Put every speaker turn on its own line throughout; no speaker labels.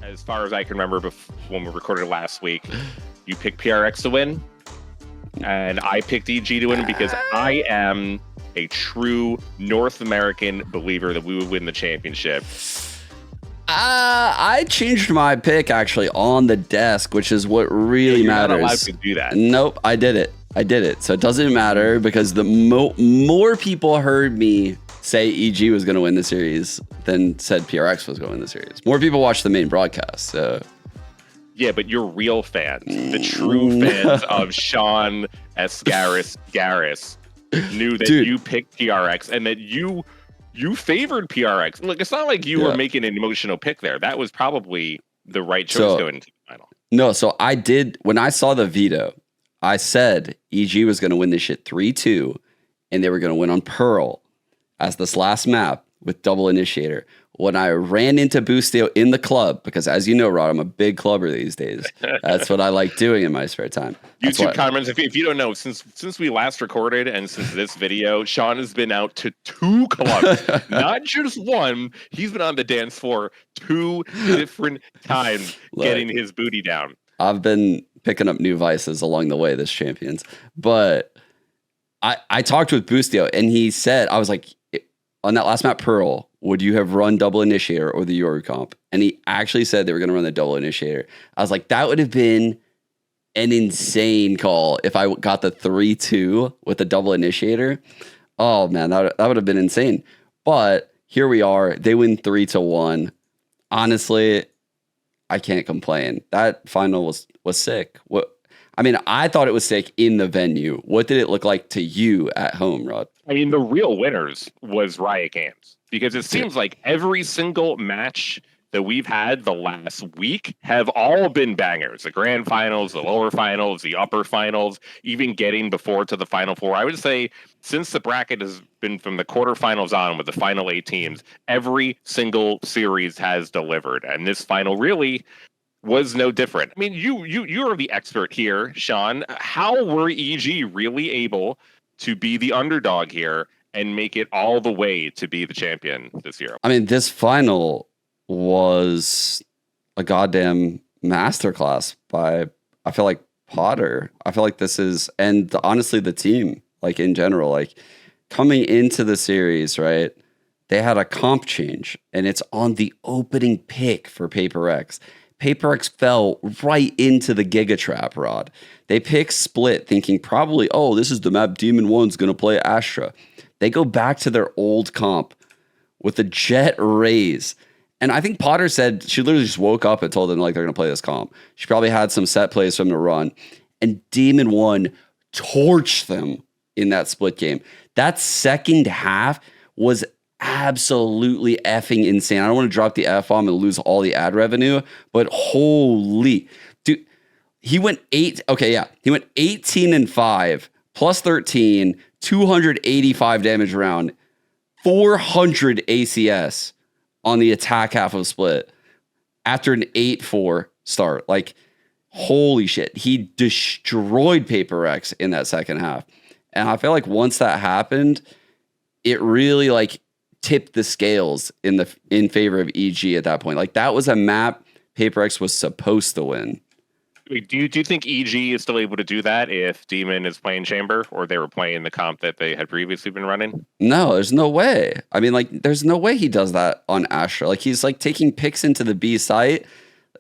As far as I can remember, when we recorded last week, you picked PRX to win, and I picked EG to win because I am a true North American believer that we would win the championship.
I changed my pick actually on the desk, which is what really matters.
You're not allowed to do that.
Nope, I did it. So it doesn't matter because the more people heard me say EG was going to win the series than said PRX was going to win the series. More people watched the main broadcast. So.
Yeah, but you're real fans. The true fans of seangares knew that you picked PRX and that you favored PRX. Look, it's not like you were making an emotional pick there. That was probably the right choice going into the final.
No, so I did. When I saw the veto, I said EG was going to win this shit 3-2, and they were going to win on Pearl as this last map with double initiator. When I ran into Boostio in the club, because as you know, Rod, I'm a big clubber these days. That's what I like doing in my spare time.
YouTube comments, if you don't know, since we last recorded and since this video, Sean has been out to 2 clubs, not just one. He's been on the dance floor 2 different times getting his booty down.
I've been picking up new vices along the way this Champions. But I talked with Boostio, and he said, I was like, on that last map, Pearl, would you have run double initiator or the Yoru comp? And he actually said they were going to run the double initiator. I was like, that would have been an insane call if I got the 3-2 with the double initiator. Oh man, that would have been insane. But here we are. They win 3-1. Honestly, I can't complain. That final was sick. I thought it was sick in the venue. What did it look like to you at home, Rod?
I mean, the real winners was Riot Games, because it seems like every single match that we've had the last week have all been bangers. The grand finals, the lower finals, the upper finals, even getting before to the final 4. I would say since the bracket has been from the quarterfinals on with the final 8 teams, every single series has delivered. And this final really was no different. I mean, you're the expert here, Sean. How were EG really able to be the underdog here and make it all the way to be the champion this year?
I mean, this final was a goddamn masterclass by, I feel like, Potter. I feel like this is, and honestly, the team, like in general, like coming into the series, right? They had a comp change, and it's on the opening pick for PaperX. PaperX fell right into the Giga Trap, Rod. They pick Split thinking probably, oh, this is the map Demon 1's going to play Astra. They go back to their old comp with the Jet Raze. And I think Potter said she literally just woke up and told them like they're going to play this comp. She probably had some set plays from the run. And Demon 1 torched them in that Split game. That second half was absolutely effing insane. I don't want to drop the F-bomb and lose all the ad revenue, but holy dude, he went 18-5 plus 13, 285 damage round, 400 ACS on the attack half of Split after an 8-4 start. Like, holy shit. He destroyed PaperX in that second half. And I feel like once that happened, it really like tipped the scales in favor of EG at that point. Like, that was a map PaperX was supposed to win.
Wait, do you think EG is still able to do that if Demon is playing Chamber, or they were playing the comp that they had previously been running?
No, there's no way. I mean, like, there's no way he does that on Astra. Like, he's like taking picks into the B site.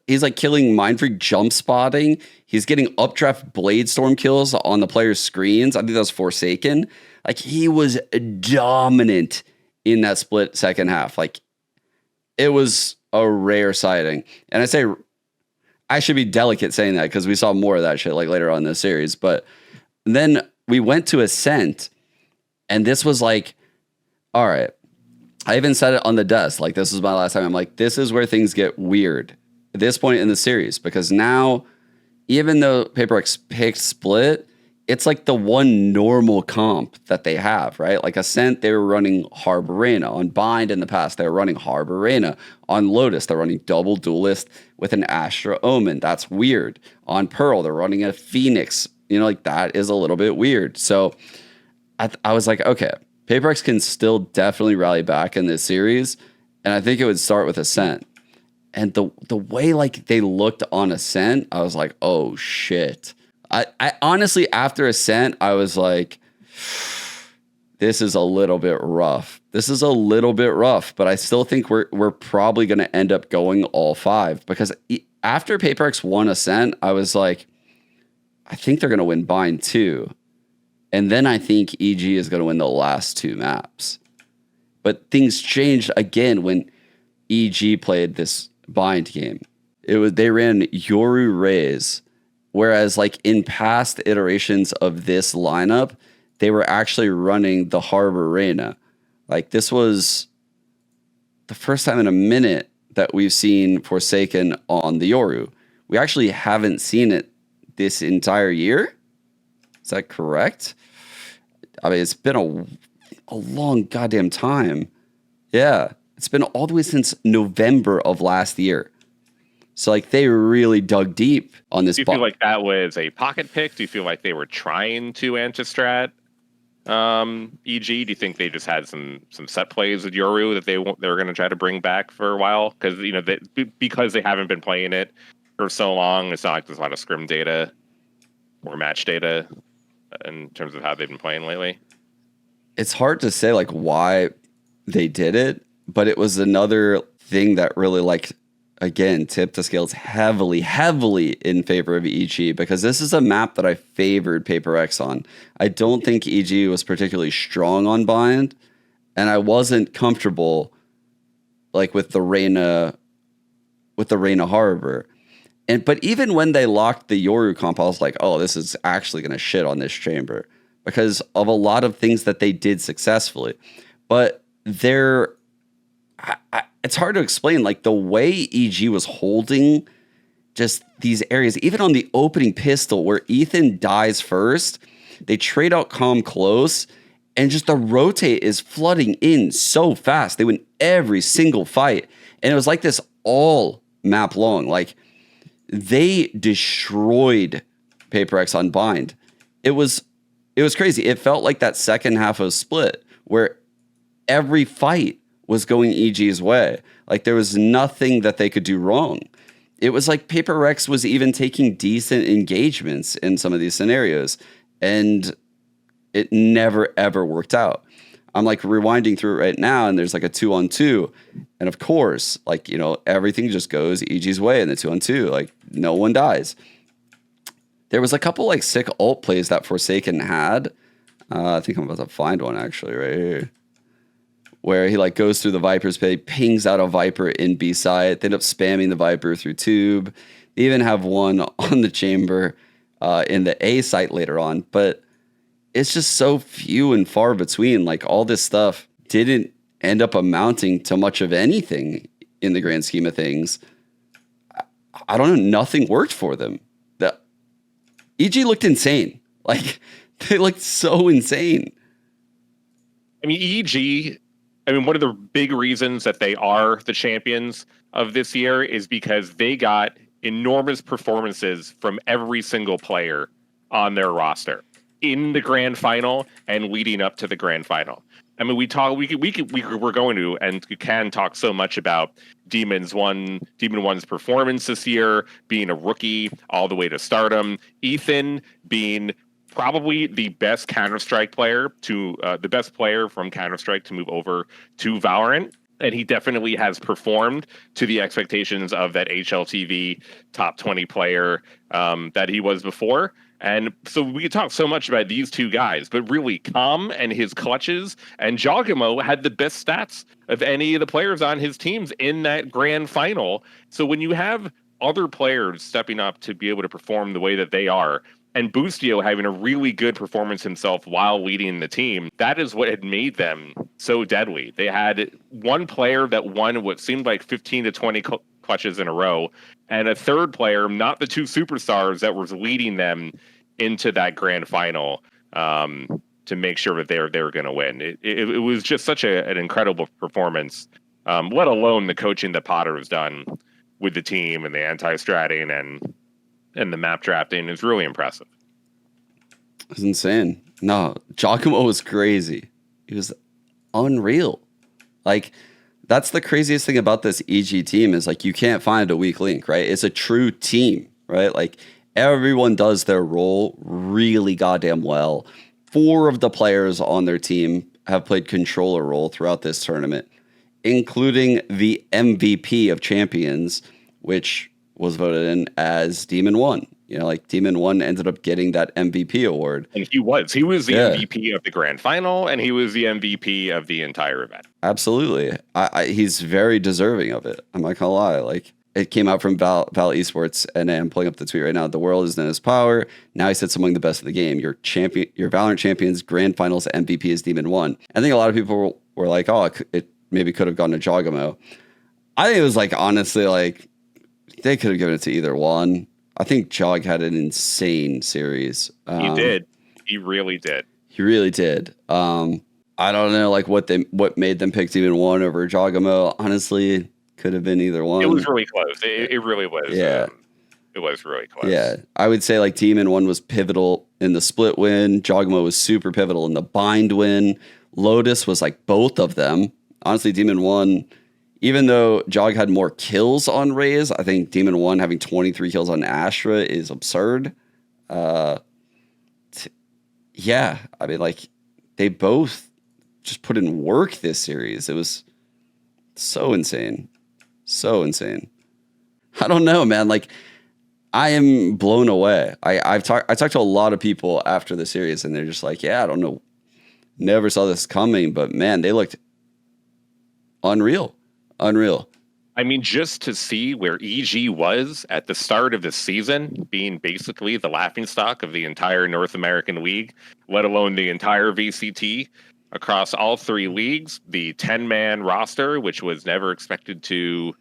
He's like killing Mindfreak jump spotting. He's getting updraft Blade Storm kills on the player's screens. I think that was Forsaken. Like, he was dominant in that Split second half. Like, it was a rare sighting. And I should be delicate saying that because we saw more of that shit like later on in the series. But then we went to Ascent, and this was like, all right. I even said it on the desk. Like, this was my last time. I'm like, this is where things get weird at this point in the series, because now, even though PaperX picked Split, it's like the one normal comp that they have, right? Like Ascent, they were running Harbor Arena. On Bind in the past, they were running Harbor Arena. On Lotus, they're running double Duelist with an Astra Omen. That's weird. On Pearl, they're running a Phoenix. You know, like, that is a little bit weird. So I was like, okay, PaperX can still definitely rally back in this series. And I think it would start with Ascent. And the way like they looked on Ascent, I was like, oh shit. I honestly, after Ascent, I was like, this is a little bit rough. This is a little bit rough, but I still think we're probably going to end up going all 5 because after PaperX won Ascent, I was like, I think they're going to win Bind too. And then I think EG is going to win the last 2 maps. But things changed again when EG played this Bind game. They ran Yoru Raze, whereas like in past iterations of this lineup, they were actually running the Harbor Reyna. Like this was the first time in a minute that we've seen Forsaken on the Yoru. We actually haven't seen it this entire year. Is that correct? I mean, it's been a long goddamn time. Yeah, it's been all the way since November of last year. So like they really dug deep on this.
Do you feel like that was a pocket pick? Do you feel like they were trying to anti-strat EG? Do you think they just had some set plays with Yoru that they were going to try to bring back for a while? Because because they haven't been playing it for so long, it's not like there's a lot of scrim data or match data in terms of how they've been playing lately.
It's hard to say like why they did it, but it was another thing that really like again tipped the scales heavily in favor of EG because this is a map that I favored PaperX on. I don't think EG was particularly strong on Bind, and I wasn't comfortable like with the Reyna Harbor. But even when they locked the Yoru comp, I was like, oh, this is actually going to shit on this chamber because of a lot of things that they did successfully. But it's hard to explain, like the way EG was holding just these areas, even on the opening pistol where Ethan dies first, they trade out calm close, and just the rotate is flooding in so fast. They win every single fight. And it was like this all map long. Like, they destroyed PaperX on Bind. It was crazy. It felt like that second half of Split where every fight was going EG's way. Like there was nothing that they could do wrong. It was like PaperX was even taking decent engagements in some of these scenarios, and it never ever worked out. I'm like rewinding through it right now, and there's like a 2-on-2, and of course, like, you know, everything just goes EG's way in the 2-on-2. Like no one dies. There was a couple like sick ult plays that Forsaken had. I think I'm about to find one actually right here, where he like goes through the Viper's pay, pings out a Viper in B side. They end up spamming the Viper through tube. They even have one on the chamber in the A site later on, but it's just so few and far between. Like all this stuff didn't end up amounting to much of anything in the grand scheme of things. I don't know. Nothing worked for them. The EG looked insane. Like they looked so insane.
I mean, EG, one of the big reasons that they are the champions of this year is because they got enormous performances from every single player on their roster in the grand final and leading up to the grand final. I mean, we're going to and can talk so much about Demon One's performance this year, being a rookie all the way to stardom. Ethan being probably the best Counter-Strike player the best player from Counter-Strike to move over to Valorant. And he definitely has performed to the expectations of that HLTV top 20 player that he was before. And so we could talk so much about these two guys, but really Calm and his clutches and Jogamo had the best stats of any of the players on his teams in that grand final. So when you have other players stepping up to be able to perform the way that they are, and Boostio having a really good performance himself while leading the team, that is what had made them so deadly. They had one player that won what seemed like 15 to 20 clutches in a row, and a third player, not the two superstars, that was leading them into that grand final to make sure that they were going to win. It was just such an incredible performance, let alone the coaching that Potter has done with the team and the anti-stratting and the map drafting is really impressive.
It's insane. No, Giacomo was crazy. He was unreal. Like, That's the craziest thing about this EG team is like you can't find a weak link, right? It's a true team, right? Like everyone does their role really goddamn well. 4 of the players on their team have played controller role throughout this tournament, including the MVP of Champions, which was voted in as Demon 1. You know, like Demon 1 ended up getting that MVP award.
And he was the MVP of the grand final, and he was the MVP of the entire event.
Absolutely. He's very deserving of it. I'm not gonna lie. Like, it came out from Val Esports, and I'm pulling up the tweet right now. The world is in his power. Now he sits among the best of the game. Your Valorant Champions grand finals MVP is Demon 1. I think a lot of people were like, oh, it maybe could have gone to Jogamo. I think it was like, honestly, like, they could have given it to either one. I think Jog had an insane series.
He did. He really did.
He really did. I don't know, like what made them pick Demon 1 over Jogamo. Honestly, could have been either one.
It was really close. It really was.
Yeah.
It was really close.
Yeah. I would say like Demon 1 was pivotal in the split win. Jogamo was super pivotal in the bind win. Lotus was like both of them. Honestly, Demon 1, even though Jog had more kills on Raze, I think Demon 1 having 23 kills on Astra is absurd. Yeah, I mean, like, they both just put in work this series. It was so insane. So insane. I don't know, man. Like, I am blown away. I talked to a lot of people after the series, and they're just like, yeah, I don't know. Never saw this coming, but man, they looked unreal. Unreal.
I mean, just to see where EG was at the start of the season, being basically the laughingstock of the entire North American League, let alone the entire VCT across all 3 leagues, the 10-man roster, which was never expected to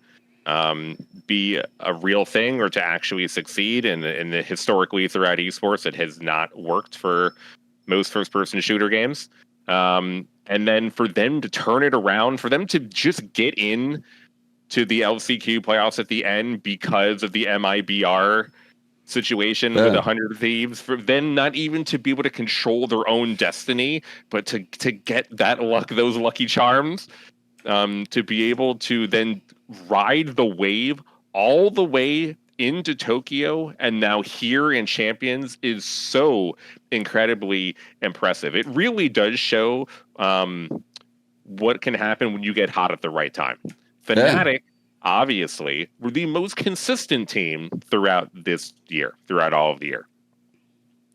be a real thing or to actually succeed. And historically throughout esports, it has not worked for most first-person shooter games. And then for them to turn it around, for them to just get in to the LCQ playoffs at the end because of the MIBR situation with 100 Thieves, for them not even to be able to control their own destiny, but to get that luck, those lucky charms, to be able to then ride the wave all the way into Tokyo and now here in Champions is so incredibly impressive. It really does show what can happen when you get hot at the right time. Fnatic, obviously, were the most consistent team throughout this year, throughout all of the year.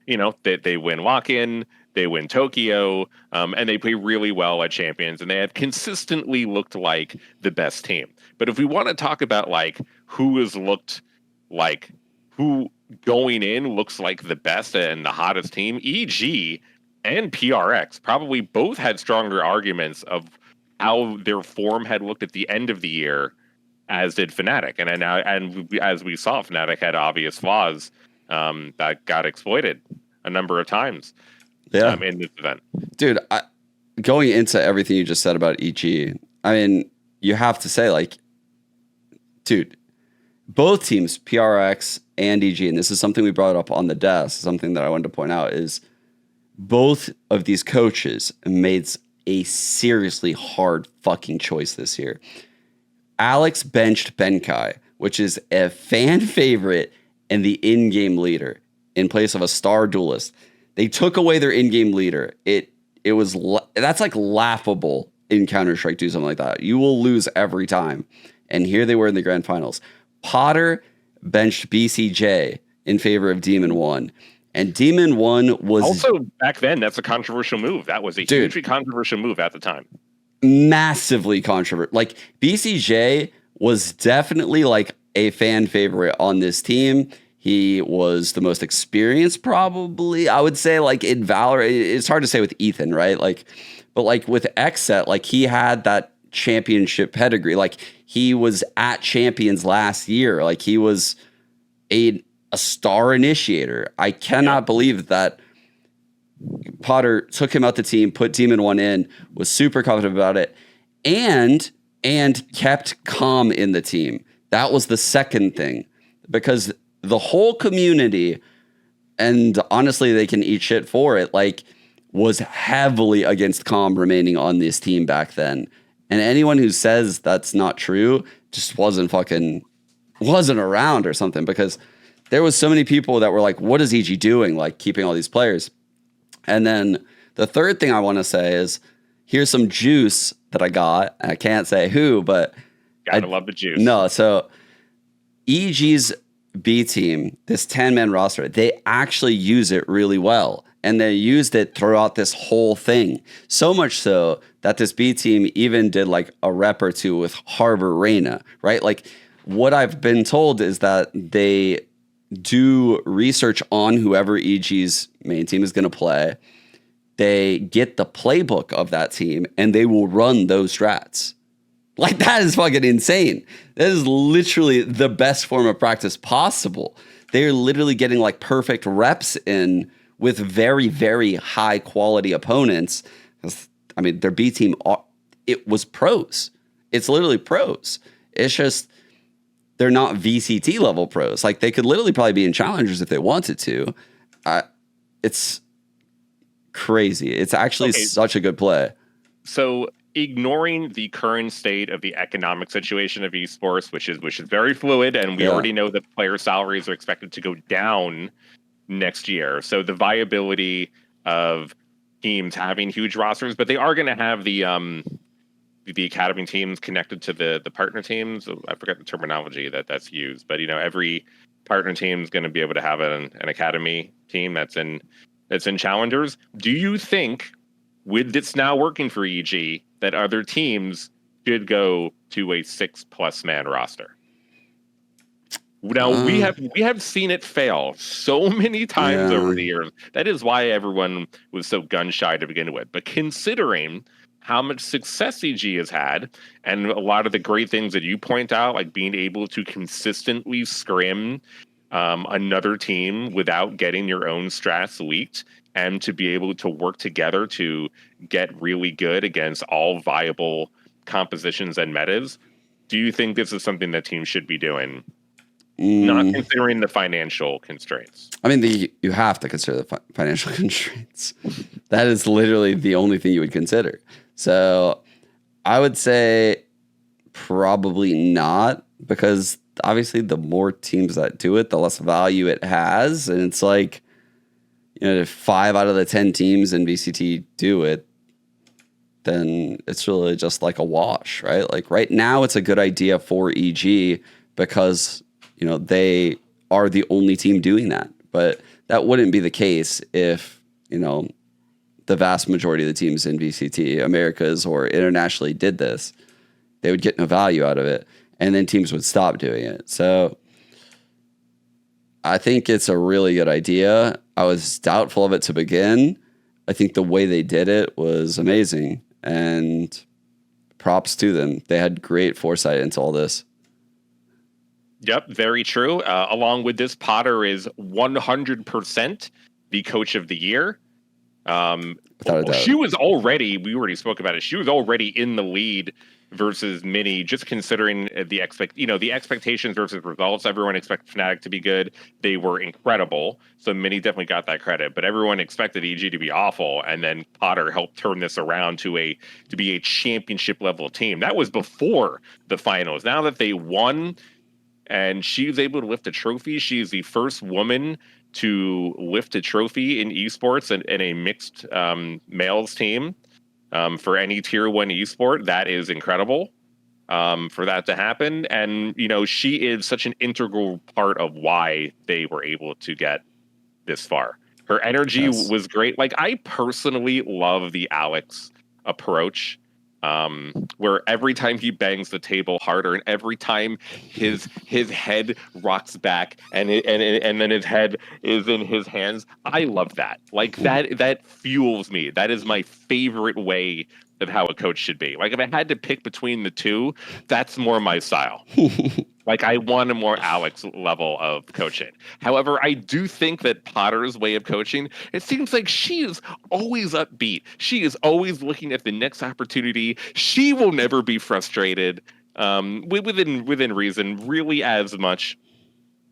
You know, they win lock-in, they win Tokyo, and they play really well at Champions, and they have consistently looked like the best team. But if we want to talk about, like, who has looked like, who going in looks like the best and the hottest team, EG and PRX probably both had stronger arguments of how their form had looked at the end of the year, as did Fnatic. And as we saw, Fnatic had obvious flaws that got exploited a number of times in this event.
Dude, going into everything you just said about EG, I mean, you have to say, like, dude, both teams, PRX and EG, and this is something we brought up on the desk, something that I wanted to point out, is both of these coaches made a seriously hard fucking choice this year. Alex benched Benkai, which is a fan favorite and the in-game leader, in place of a star duelist. They took away their in-game leader. That's like laughable in Counter-Strike, do something like that. You will lose every time. And here they were in the grand finals. Potter benched BCJ in favor of Demon 1. And Demon 1 was...
Also, back then, that's a controversial move. That was a hugely controversial move at the time.
Massively controversial. Like, BCJ was definitely like a fan favorite on this team. He was the most experienced, probably. I would say, like, in Valorant, it's hard to say with Ethan, right? Like, but like with Xset, like, he had that championship pedigree. Like, he was at Champions last year. Like, he was a star initiator. I cannot believe that Potter took him out the team, put Demon 1 in, was super confident about it, and kept calm in the team. That was the second thing, because the whole community, and honestly, they can eat shit for it, like, was heavily against calm remaining on this team back then. And anyone who says that's not true just wasn't around or something, because there was so many people that were like, what is EG doing? Like keeping all these players. And then the third thing I want to say is here's some juice that I got. I can't say who, but
I love the juice.
No, so EG's B team, this 10-man roster, they actually use it really well. And they used it throughout this whole thing. So much so that this B team even did like a rep or two with Harbor Reyna, right? Like what I've been told is that they do research on whoever EG's main team is going to play. They get the playbook of that team and they will run those strats. Like that is fucking insane. That is literally the best form of practice possible. They're literally getting like perfect reps in with very, very high quality opponents. I mean, their B team, it was pros. It's literally pros. It's just, they're not VCT level pros. Like they could literally probably be in challengers if they wanted to. It's crazy. It's actually such a good play.
So ignoring the current state of the economic situation of esports, which is very fluid, and we already know that player salaries are expected to go down next year. So the viability of teams having huge rosters, but they are going to have the academy teams connected to the partner teams. I forget the terminology that's used, but every partner team is going to be able to have an academy team that's in challengers. Do you think, with this now working for EG, that other teams should go to a 6+ man roster? Now we have seen it fail so many times over the years. That is why everyone was so gun shy to begin with. But considering how much success EG has had, and a lot of the great things that you point out, like being able to consistently scrim another team without getting your own strats leaked, and to be able to work together to get really good against all viable compositions and metas, do you think this is something that teams should be doing? Not considering the financial constraints.
I mean, you have to consider the financial constraints. That is literally the only thing you would consider. So I would say probably not, because obviously the more teams that do it, the less value it has. And it's like, if 5 out of the 10 teams in VCT do it, then it's really just like a wash, right? Like right now it's a good idea for EG because they are the only team doing that. But that wouldn't be the case if, the vast majority of the teams in VCT, Americas or internationally did this. They would get no value out of it, and then teams would stop doing it. So I think it's a really good idea. I was doubtful of it to begin. I think the way they did it was amazing, and props to them. They had great foresight into all this.
Yep, very true. Along with this, Potter is 100% the coach of the year.
Without a doubt.
She was already, we already spoke about it, she was already in the lead versus Mini, just considering the expectations versus results. Everyone expected Fnatic to be good. They were incredible. So Mini definitely got that credit, but everyone expected EG to be awful. And then Potter helped turn this around to be a championship level team. That was before the finals. Now that they won and she was able to lift a trophy, she is the first woman to lift a trophy in esports in a mixed males team. For any tier 1 esport, that is incredible for that to happen. And, she is such an integral part of why they were able to get this far. Her energy was great. Like, I personally love the Alex approach, where every time he bangs the table harder and every time his head rocks back and then his head is in his hands. I love that. Like that fuels me. That is my favorite way of how a coach should be. Like if I had to pick between the two, that's more my style. Like I want a more Alex level of coaching. However, I do think that Potter's way of coaching, it seems like she is always upbeat. She is always looking at the next opportunity. She will never be frustrated, within reason, really as much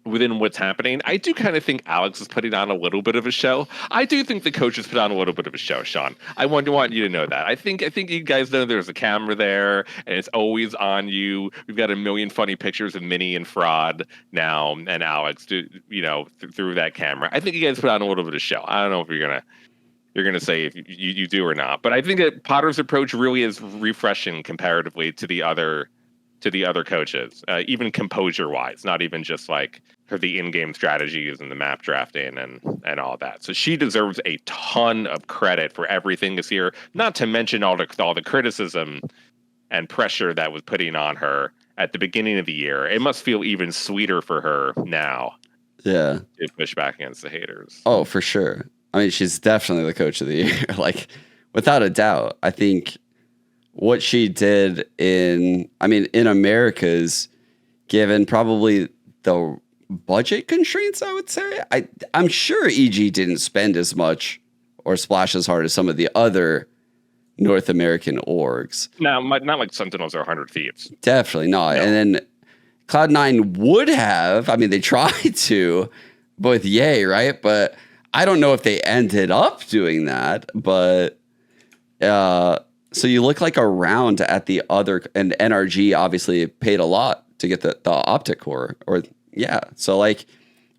within what's happening. I do kind of think Alex is putting on a little bit of a show. I do think the coaches put on a little bit of a show, Sean. I want you to know that. I think you guys know there's a camera there and it's always on you. We've got a million funny pictures of Minnie and Fraud now and Alex, through that camera. I think you guys put on a little bit of show. I don't know if you're gonna say if you do or not, but I think that Potter's approach really is refreshing comparatively to the other coaches, even composure wise, not even just like the in-game strategies and the map drafting and all that. So she deserves a ton of credit for everything this year, not to mention all the criticism and pressure that was putting on her at the beginning of the year. It must feel even sweeter for her now.
Yeah.
To push back against the haters.
Oh, for sure. I mean, she's definitely the coach of the year. Like, without a doubt. I think what she did in Americas, given probably the budget constraints, I would say. I'm sure EG didn't spend as much or splash as hard as some of the other North American orgs.
No, not like Sentinels or 100 Thieves.
Definitely not. No. And then Cloud9 would have. I mean, they tried to, but with Yay, right? But I don't know if they ended up doing that. But so you look like a round at the other, and NRG obviously paid a lot to get the optic core, or yeah. So like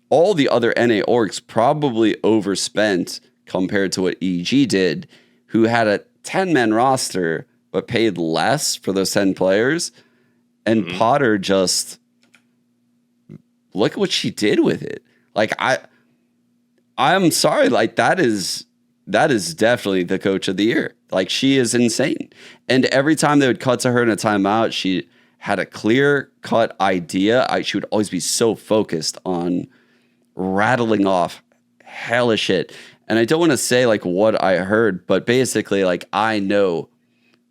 all the other NA orgs probably overspent compared to what EG did, who had a 10-man roster but paid less for those 10 players. And Potter just, look at what she did with it. Like I'm sorry, like that is definitely the coach of the year. Like, she is insane. And every time they would cut to her in a timeout, she had a clear-cut idea. She would always be so focused on rattling off hella shit. And I don't want to say, like, what I heard, but basically, like, I know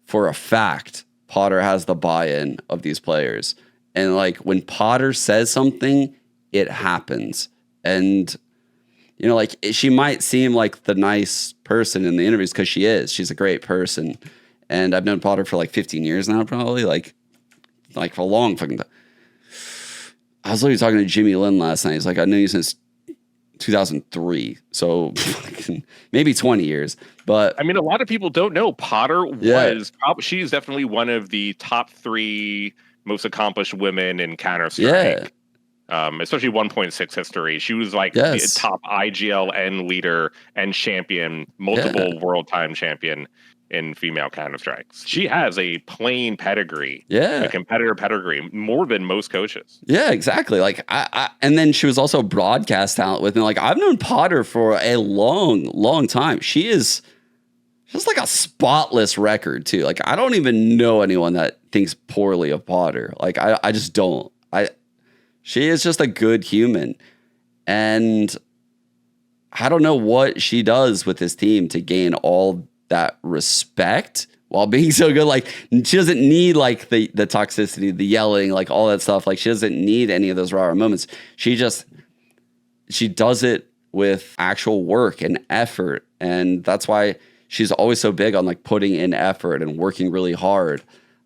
for a fact Potter has the buy-in of these players. And, like, when Potter says something, it happens. And you know, like, she might seem like the nice person in the interviews because she is. She's a great person. And I've known Potter for like 15 years now, probably. Like for a long fucking time. I was literally talking to Jimmy Lin last night. He's like, I knew you since 2003. So maybe 20 years. But
I mean, a lot of people don't know Potter was she's definitely one of the top 3 most accomplished women in Counter-Strike.
Yeah.
Especially 1.6 history. She was like the top IGLN leader and champion, multiple world time champion in female Counter-Strike. She has a playing pedigree, a competitor pedigree, more than most coaches.
Yeah, exactly. Like, and then she was also broadcast talent with me. Like, I've known Potter for a long, long time. She is just like a spotless record too. Like, I don't even know anyone that thinks poorly of Potter. Like, I just don't. She is just a good human. And I don't know what she does with this team to gain all that respect while being so good. Like, she doesn't need like the toxicity, the yelling, like all that stuff. Like, she doesn't need any of those rah moments. She does it with actual work and effort. And that's why she's always so big on like putting in effort and working really hard.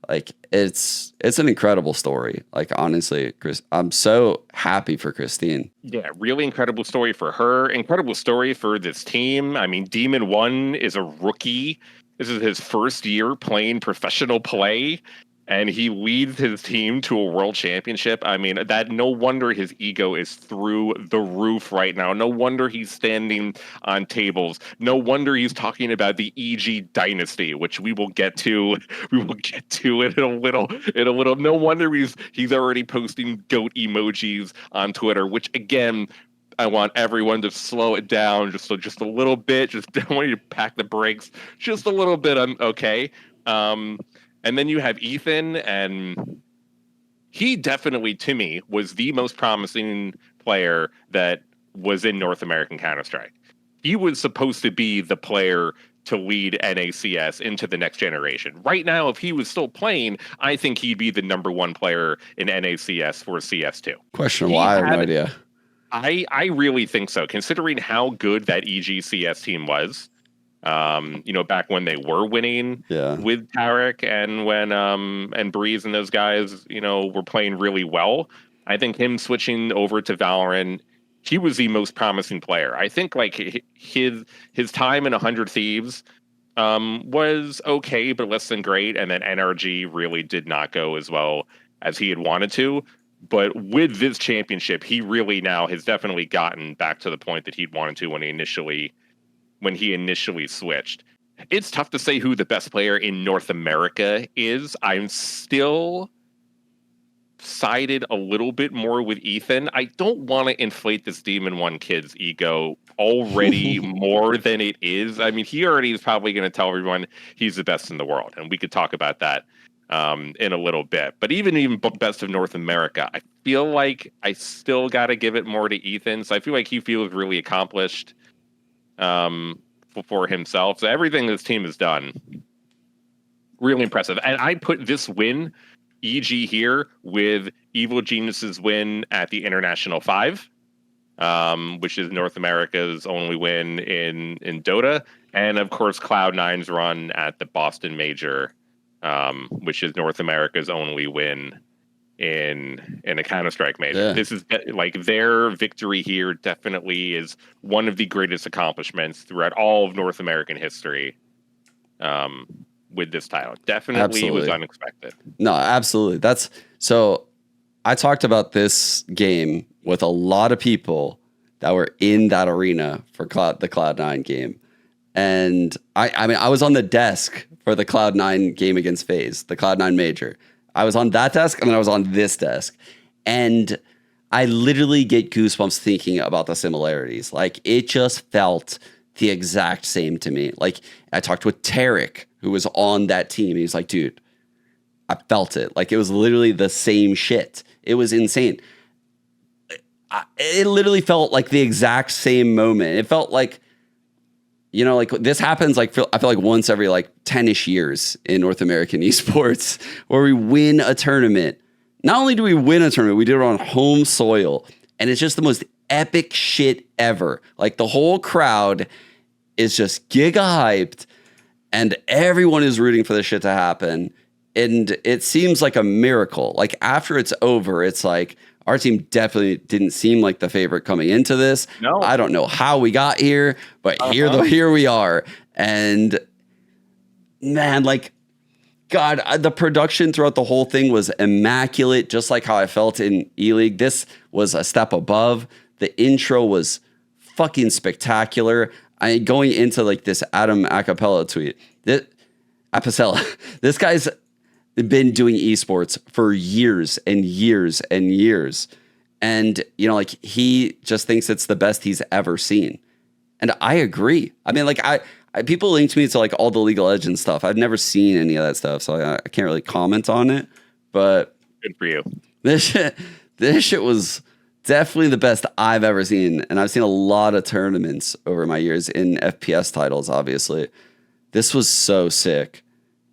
Like, it's an incredible story. Like, honestly, Chris, I'm so happy for Christine.
Yeah, really incredible story for her. Incredible story for this team. I mean, Demon 1 is a rookie. This is his first year playing professional play, and he leads his team to a world championship. I mean, that no wonder his ego is through the roof right now. No wonder he's standing on tables. No wonder he's talking about the EG Dynasty, which we will get to. We will get to it in a little. No wonder he's already posting goat emojis on Twitter, which again, I want everyone to slow it down just a little bit. Just don't want you to pack the brakes just a little bit. Okay. And then you have Ethan, and he definitely, to me, was the most promising player that was in North American Counter-Strike. He was supposed to be the player to lead NACS into the next generation. Right now, if he was still playing, I think he'd be the number 1 player in NACS for CS2.
Questionable. I have no idea.
I really think so, considering how good that EGCS team was. Back when they were winning with Tarek and when and Breeze and those guys, were playing really well. I think him switching over to Valorant, he was the most promising player. I think like his time in 100 Thieves was okay, but less than great. And then NRG really did not go as well as he had wanted to. But with this championship, he really now has definitely gotten back to the point that he'd wanted to when he initially switched. It's tough to say who the best player in North America is. I'm still sided a little bit more with Ethan. I don't want to inflate this Demon One kid's ego already more than it is. I mean, he already is probably going to tell everyone he's the best in the world, and we could talk about that in a little bit. But even best of North America, I feel like I still got to give it more to Ethan. So I feel like he feels really accomplished for himself. So everything this team has done, really impressive. And I put this win, EG here, with Evil Genius's win at the International 5, which is North America's only win in Dota. And of course, Cloud9's run at the Boston Major, which is North America's only win in a Counter-Strike major. Yeah. This is like their victory here definitely is one of the greatest accomplishments throughout all of North American history with this title. Definitely absolutely. Was unexpected.
No, absolutely. So I talked about this game with a lot of people that were in that arena for the Cloud9 game. And I mean, I was on the desk for the Cloud9 game against FaZe, the Cloud9 major. I was on that desk and then I was on this desk. And I literally get goosebumps thinking about the similarities. Like, it just felt the exact same to me. Like, I talked with Tarek, who was on that team. He's like, dude, I felt it. Like, it was literally the same shit. It was insane. It literally felt like the exact same moment. It felt like, you know, like this happens, like I feel like once every like 10-ish years in North American esports, where we win a tournament. Not only do we win a tournament, we did it on home soil, and it's just the most epic shit ever. Like, the whole crowd is just giga hyped, and everyone is rooting for this shit to happen. And it seems like a miracle. Like, after it's over, it's like, our team definitely didn't seem like the favorite coming into this.
No.
I don't know how we got here, but here we are. And man, like, God, the production throughout the whole thing was immaculate, just like how I felt in E-League. This was a step above. The intro was fucking spectacular. Going into like this Adam Acapella tweet. Apicella, this guy's been doing esports for years and years and years. And, you know, like, he just thinks it's the best he's ever seen. And I agree. I mean, like, I people link me to like all the League of Legends stuff. I've never seen any of that stuff, so I can't really comment on it. But
good for you.
This shit was definitely the best I've ever seen. And I've seen a lot of tournaments over my years in FPS titles, obviously. This was so sick.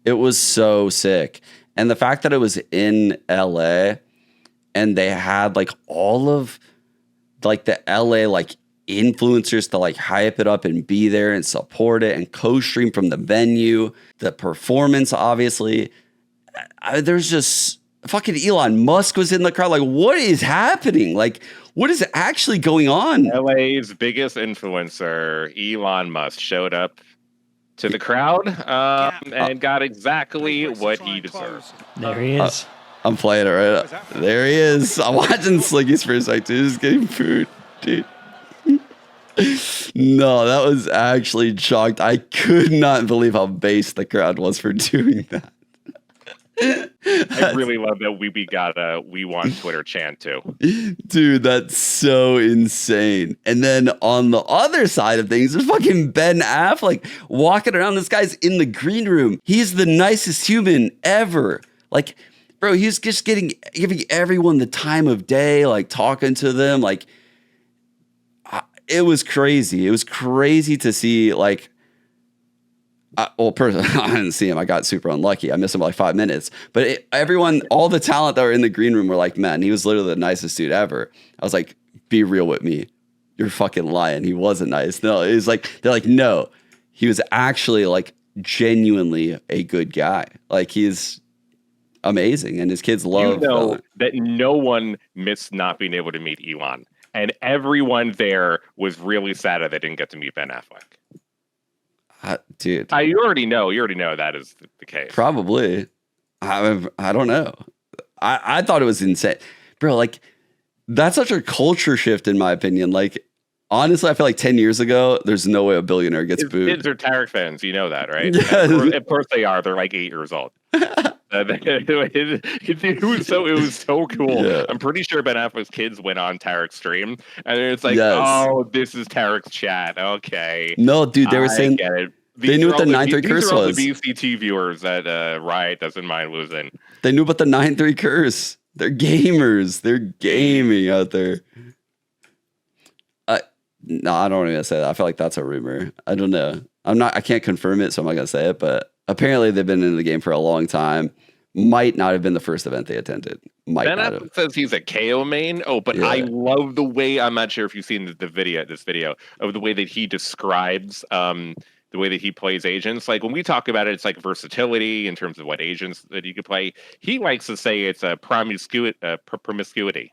It was so sick. And the fact that it was in LA and they had like all of like the LA like influencers to like hype it up and be there and support it and co-stream from the venue, the performance, obviously. There's just fucking Elon Musk was in the crowd. Like, what is happening? Like, what is actually going on?
LA's biggest influencer, Elon Musk, showed up to the crowd and got exactly what he deserved.
There he is.
I'm playing it right now. There he is. I'm watching Sliggy's for a sec, dude. Just getting food, dude. No, that was actually shocked. I could not believe how base the crowd was for doing that.
I really love that we got a We Want Twitter chant too.
Dude, that's so insane. And then on the other side of things, there's fucking Ben Affleck walking around. This guy's in the green room. He's the nicest human ever. Like, bro, he's just giving everyone the time of day, like talking to them. Like, it was crazy. It was crazy to see, like, personally, I didn't see him. I got super unlucky. I missed him by like 5 minutes. But everyone, all the talent that were in the green room were like, man, he was literally the nicest dude ever. I was like, be real with me. You're fucking lying. He wasn't nice. No, it was like, they're like, no, he was actually like genuinely a good guy. Like, he's amazing, and his kids love Valorant.
That no one missed not being able to meet Elon, and everyone there was really sad that they didn't get to meet Ben Affleck.
Dude,
you already know that is the case.
Probably. I don't know. I thought it was insane, bro. Like, that's such a culture shift, in my opinion. Like, honestly, I feel like 10 years ago, there's no way a billionaire gets booed.
Kids are Tarek fans, you know that, right?
Yes.
Of course they are. They're like 8 years old. It was so cool. Yeah. I'm pretty sure Ben Affleck's kids went on Tarek's stream, and it's like, oh, this is Tarek's chat. Okay.
No, dude, they were saying
get it.
They knew what the 9-3 curse was.
The VCT viewers that Riot doesn't mind losing.
They knew about the 9-3 curse. They're gamers. They're gaming out there. No, I don't even say that. I feel like that's a rumor. I don't know. I can't confirm it, so I'm not gonna say it. But apparently, they've been in the game for a long time. Might not have been the first event they attended.
Ben Affleck says he's a KO main. Oh, but yeah. I love the way, I'm not sure if you've seen this video of the way that he describes the way that he plays agents. Like, when we talk about it, it's like versatility in terms of what agents that you could play. He likes to say it's a promiscuity,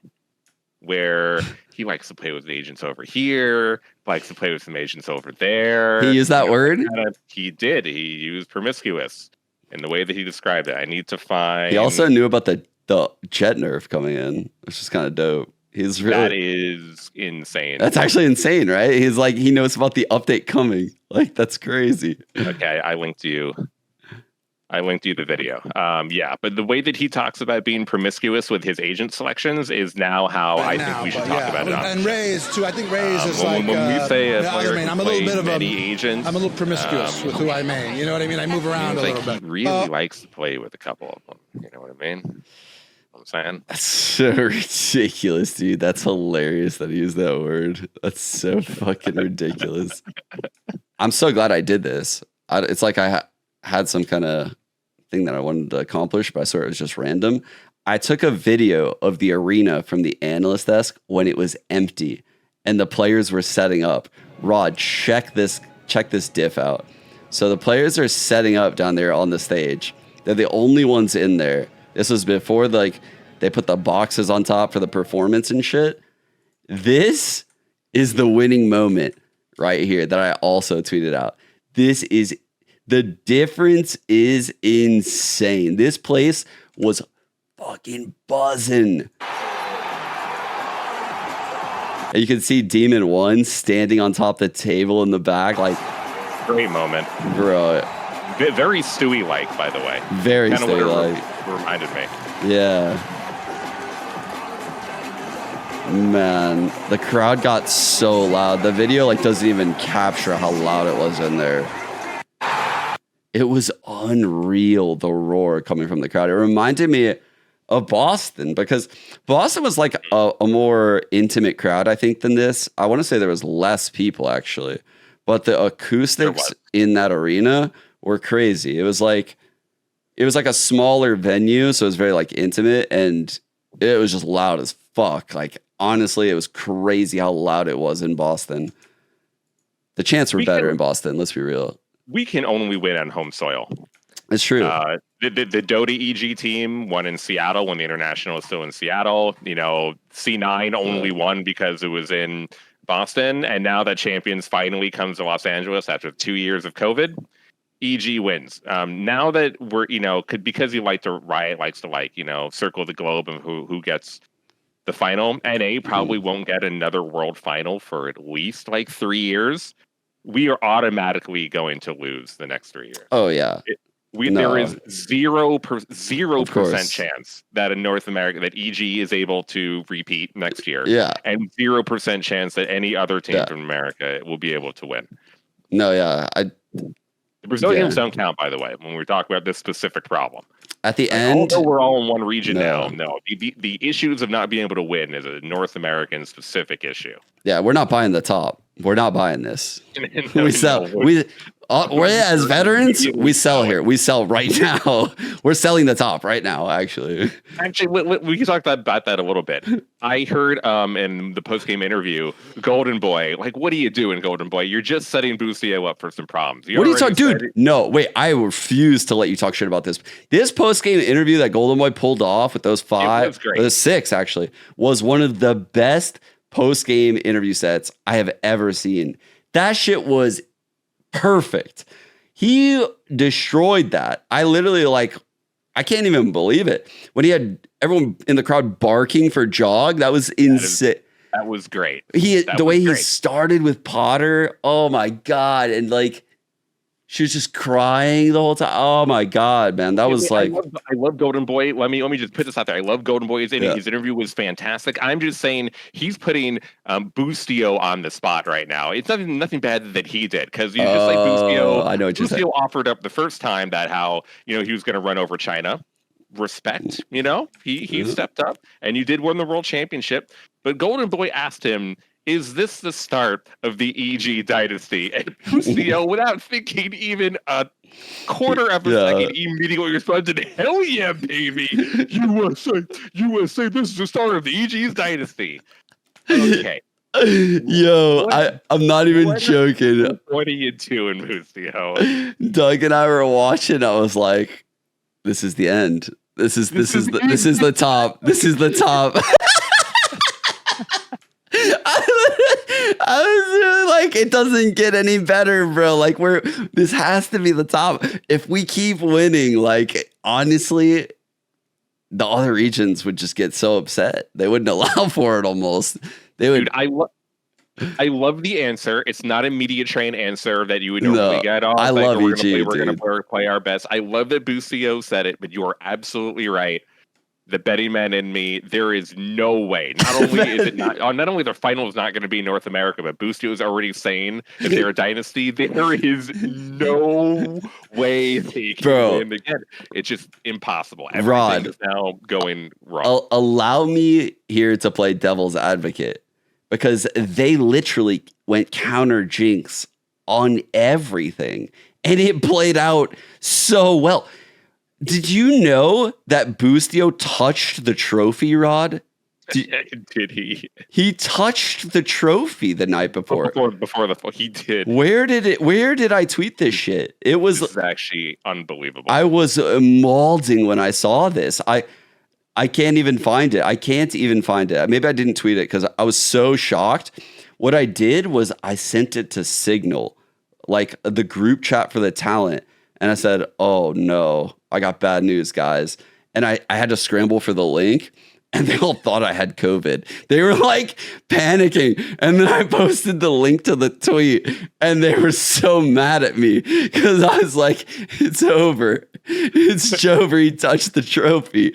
where he likes to play with agents over here, likes to play with some agents over there.
He used that word?
He did. He used promiscuous in the way that he described it. I need to find...
He also knew about the jet nerf coming in, which is kind of dope.
That is insane.
That's actually insane, right? He's like, he knows about the update coming. Like, that's crazy.
Okay, I linked you the video. Yeah, but the way that he talks about being promiscuous with his agent selections is now how I think we should talk about it.
And Rays too. I think Rays is
when we say a player
I'm a little bit of
agents,
I'm a little promiscuous with who I main. You know what I mean? I move around a little bit.
He really likes to play with a couple of them. You know what I mean? I'm saying.
That's so ridiculous, dude. That's hilarious that he used that word. That's so fucking ridiculous. I'm so glad I did this. It's like I had some kind of thing that I wanted to accomplish, but I sort of was just random. I took a video of the arena from the analyst desk when it was empty and the players were setting up. Rod, check this diff out. So the players are setting up down there on the stage. They're the only ones in there. This was before they put the boxes on top for the performance and shit. This is the winning moment right here that I also tweeted out. The difference is insane. This place was fucking buzzing. And you can see Demon 1 standing on top of the table in the back. Like,
great moment.
Bro.
Very Stewie-like, by the way.
Very Stewie-like.
Reminded me.
Yeah. Man, the crowd got so loud. The video doesn't even capture how loud it was in there. It was unreal, the roar coming from the crowd. It reminded me of Boston, because Boston was like a more intimate crowd, I think, than this. I want to say there was less people, actually. But the acoustics in that arena were crazy. It was like a smaller venue, so it was very intimate, and it was just loud as fuck. Like, honestly, it was crazy how loud it was in Boston. The chants were better in Boston, let's be real.
We can only win on home soil.
It's true.
The Dota EG team won in Seattle when the International was still in Seattle. You know, C9 only won because it was in Boston, and now that Champions finally comes to Los Angeles after 2 years of COVID, EG wins. Now that we're, because Riot likes to circle the globe and who gets the final. NA probably won't get another world final for at least 3 years. We are automatically going to lose the next 3 years.
Oh yeah.
There is 0% chance that in North America that EG is able to repeat next year.
Yeah.
And 0% chance that any other team from America will be able to win.
No, yeah.
The Brazilians don't count, by the way, when we talk about this specific problem.
At the end,
although we're all in one region now, the issues of not being able to win is a North American specific issue.
Yeah, we're not buying the top. We're not buying this. We're as veterans, we sell here. We sell right now. We're selling the top right now, actually.
Actually, we can talk about that a little bit. I heard in the post-game interview, Golden Boy, like, what are you doing, Golden Boy? You're just setting Bustio up for some problems.
What are you talking, dude? No, wait, I refuse to let you talk shit about this. This post-game interview that Golden Boy pulled off with those 5, or the 6 actually, was one of the best post-game interview sets I have ever seen. That shit was perfect. He destroyed that. I literally I can't even believe it. When he had everyone in the crowd barking for Jog, that was insane.
That was great.
He started with Potter. Oh my God. And she was just crying the whole time. Oh my God, man. That was I
love Golden Boy. Let me just put this out there. I love Golden Boy. His interview was fantastic. I'm just saying he's putting Bustio on the spot right now. It's nothing bad that he did, because you just like Bustio.
I know what you're saying.
Bustio offered up the first time that how he was going to run over China. Respect, he stepped up, and you did win the world championship. But Golden Boy asked him, is this the start of the EG Dynasty? And Bustio, without thinking even a quarter of a second, immediately responded, hell yeah, baby. USA, this is the start of the EG's Dynasty. Okay.
Yo, I'm not even joking.
What are you doing, Bustio?
Doug and I were watching. I was like, this is the end. This is the top. This is the top. I was really like, it doesn't get any better, bro. This has to be the top. If we keep winning, honestly, the other regions would just get so upset. They wouldn't allow for it almost. They would.
Dude, I love the answer. It's not a media train answer that you would normally get off.
I love EG,
we're going to play our best. I love that Bustio said it, but you are absolutely right. The betting man in me, there is no way. Not only is it not only the final is not going to be North America, but Bustio is already saying if they're a dynasty, there is no way they can win again. It's just impossible. Everything is now going wrong.
Allow me here to play devil's advocate, because they literally went counter jinx on everything, and it played out so well. Did you know that Bustio touched the trophy, Rod?
Did he?
He touched the trophy the night before.
He did.
Where did I tweet this shit? This is
actually unbelievable.
I was maulding when I saw this. I can't even find it. Maybe I didn't tweet it because I was so shocked. What I did was I sent it to Signal, the group chat for the talent. And I said, oh no, I got bad news, guys. And I had to scramble for the link, and they all thought I had COVID. They were panicking. And then I posted the link to the tweet, and they were so mad at me because I was like, it's over. It's over. He touched the trophy.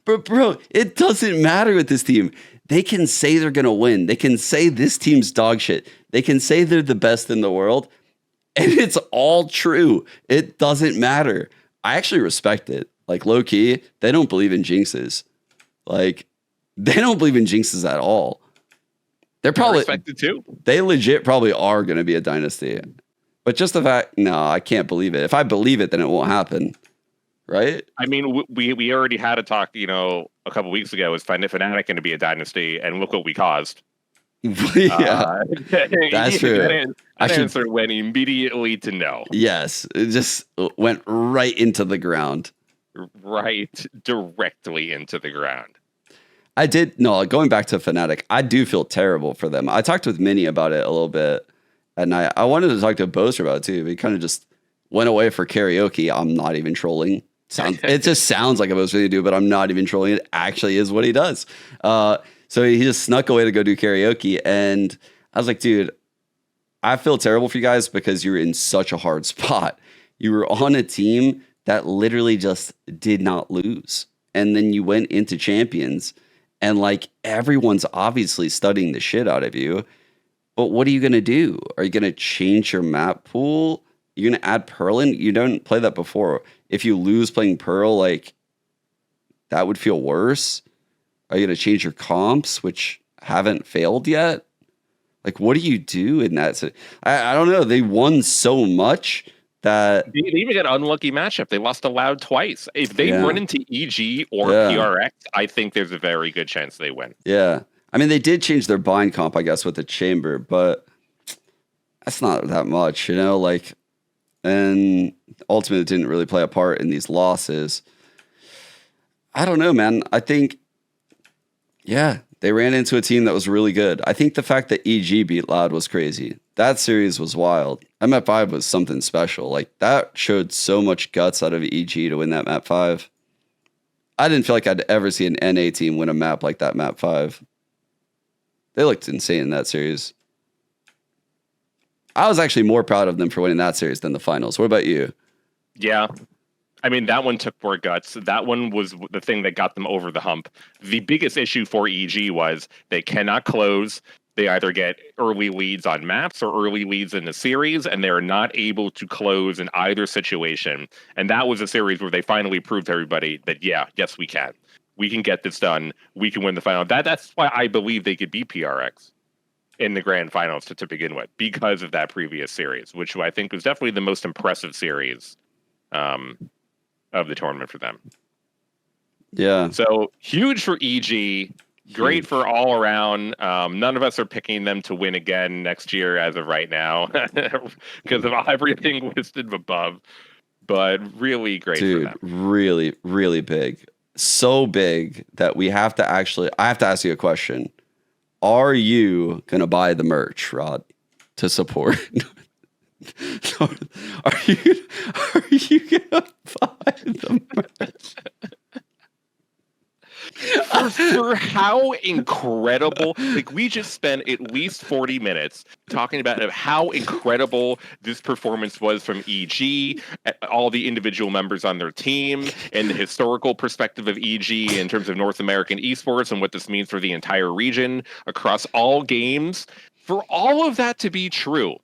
But bro, it doesn't matter with this team. They can say they're going to win. They can say this team's dog shit. They can say they're the best in the world. And it's all true. It doesn't matter. I actually respect it. Low key, they don't believe in jinxes. They don't believe in jinxes at all. They're probably
respected too.
They legit probably are going to be a dynasty. But just the fact, no, I can't believe it. If I believe it, then it won't happen. Right?
I mean, we already had a talk, a couple weeks ago. Is Fnatic going to be a dynasty? And look what we caused.
Yeah, that's true.
That answer went immediately to no.
Yes, it just went right into the ground.
Right, directly into the ground.
Going back to Fnatic, I do feel terrible for them. I talked with Minnie about it a little bit at night. I wanted to talk to Boaster about it too, but he kind of just went away for karaoke. I'm not even trolling. It just sounds like a Boaster to do, but I'm not even trolling. It actually is what he does. So he just snuck away to go do karaoke. And I was like, dude, I feel terrible for you guys because you were in such a hard spot. You were on a team that literally just did not lose. And then you went into Champions, and everyone's obviously studying the shit out of you. But what are you going to do? Are you going to change your map pool? You're going to add Pearl in? You don't play that before. If you lose playing Pearl, that would feel worse. Are you going to change your comps, which haven't failed yet? Like, what do you do in that? I don't know. They won so much that
they even got an unlucky matchup. They lost to Loud twice. If they run into EG or PRX, I think there's a very good chance they win.
Yeah. I mean, they did change their bind comp, I guess, with the chamber, but that's not that much, like, and ultimately it didn't really play a part in these losses. I don't know, man. I think, they ran into a team that was really good. I think the fact that EG beat Loud was crazy. That series was wild. That map 5 was something special. Like, that showed so much guts out of EG to win that map 5. I didn't feel like I'd ever see an NA team win a map like that map 5. They looked insane in that series. I was actually more proud of them for winning that series than the finals. What about you?
Yeah. I mean, that one took more guts. That one was the thing that got them over the hump. The biggest issue for EG was they cannot close. They either get early leads on maps or early leads in the series, and they're not able to close in either situation. And that was a series where they finally proved to everybody that, yes, we can. We can get this done. We can win the final. That's why I believe they could beat PRX in the grand finals to begin with, because of that previous series, which I think was definitely the most impressive series of the tournament for them.
Yeah.
So huge for EG. Great for all around. None of us are picking them to win again next year as of right now because of everything listed above. But really great for them.
Really, really big. So big that I have to ask you a question. Are you going to buy the merch, Rod, to support? Are you going to buy the merch?
For how incredible, like, we just spent at least 40 minutes talking about how incredible this performance was from EG, all the individual members on their team, and the historical perspective of EG in terms of North American esports and what this means for the entire region across all games. For all of that to be true,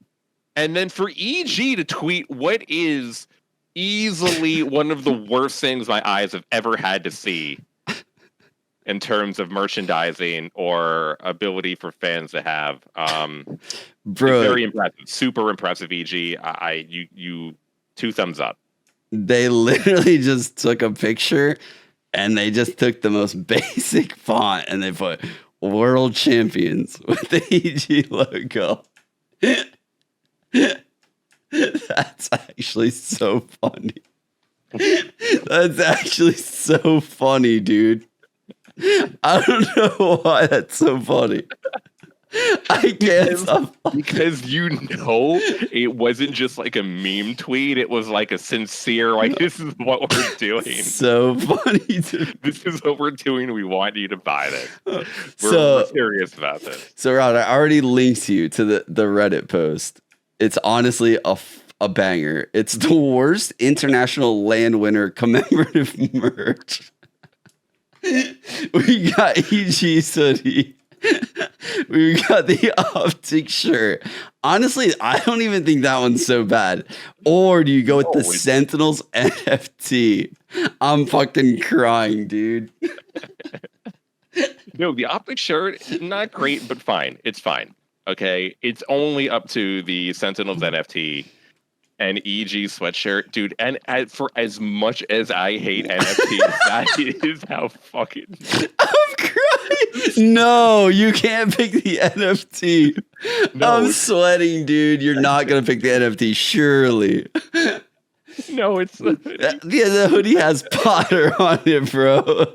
and then for EG to tweet what is easily one of the worst things my eyes have ever had to see in terms of merchandising or ability for fans to have.
Bro,
very impressive. Super impressive, EG. You 2 thumbs up.
They literally just took a picture and they just took the most basic font and they put World Champions with the EG logo. That's actually so funny. That's actually so funny, dude. I don't know why that's so funny. I can't stop.
Because it wasn't just like a meme tweet. It was like a sincere, like, this is what we're doing.
So funny, dude.
This is what we're doing. We want you to buy this. We're serious about this.
So, Rod, I already linked you to the Reddit post. It's honestly a banger. It's the worst international land winner commemorative merch. We got EG's hoodie. We got the optic shirt. Honestly, I don't even think that one's so bad. Or do you go with the Sentinels NFT? I'm fucking crying, dude.
No, the optic shirt, not great, but fine. It's fine. Okay, it's only up to the Sentinels NFT and EG sweatshirt, dude. And for as much as I hate NFTs, that is how fucking.
I'm crying. No, you can't pick the NFT. No. I'm sweating, dude. You're not gonna pick the NFT, surely.
No, it's
the hoodie has Potter on it, bro.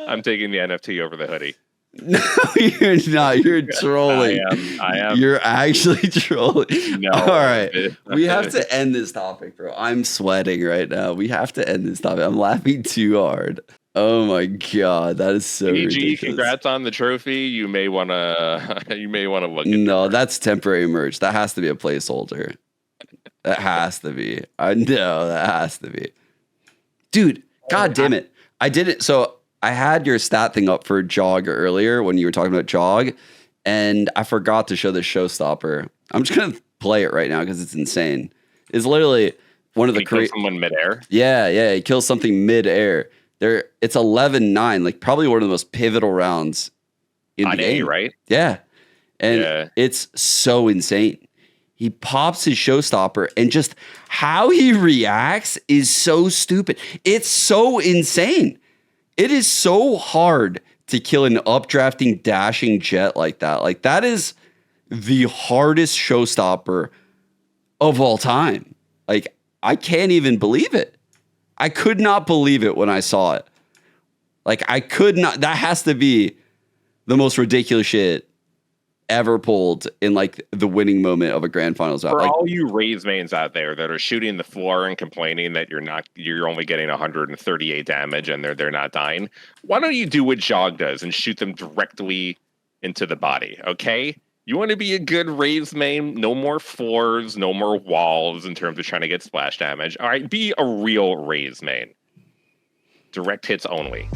I'm taking the NFT over the hoodie.
No, you're not. You're trolling.
I am.
You're actually trolling.
No.
All right. We have to end this topic, bro. I'm sweating right now. We have to end this topic. I'm laughing too hard. Oh my god, that is so ridiculous.
Congrats on the trophy. You may want to look at
No, that's temporary merch. That has to be a placeholder. That has to be. I know that has to be. Dude, god damn it. I did it. So I had your stat thing up for Jog earlier when you were talking about Jog, and I forgot to show the showstopper. I'm just gonna play it right now because it's insane. It's literally one of the
kill someone midair.
Yeah, he kills something midair. It's 11-9, like probably one of the most pivotal rounds in the game,
right?
Yeah, and it's so insane. He pops his showstopper, and just how he reacts is so stupid. It's so insane. It is so hard to kill an updrafting, dashing jet like that. Like, that is the hardest showstopper of all time. Like, I can't even believe it. I could not believe it when I saw it. Like, I could not. That has to be the most ridiculous shit ever pulled in like the winning moment of a grand finals.
For
like,
all you Raze mains out there that are shooting the floor and complaining that you're only getting 138 damage and they're not dying, why don't you do what Jog does and shoot them directly into the body? Okay, you want to be a good Raze main? No more floors, no more walls in terms of trying to get splash damage. All right, be a real Raze main. Direct hits only.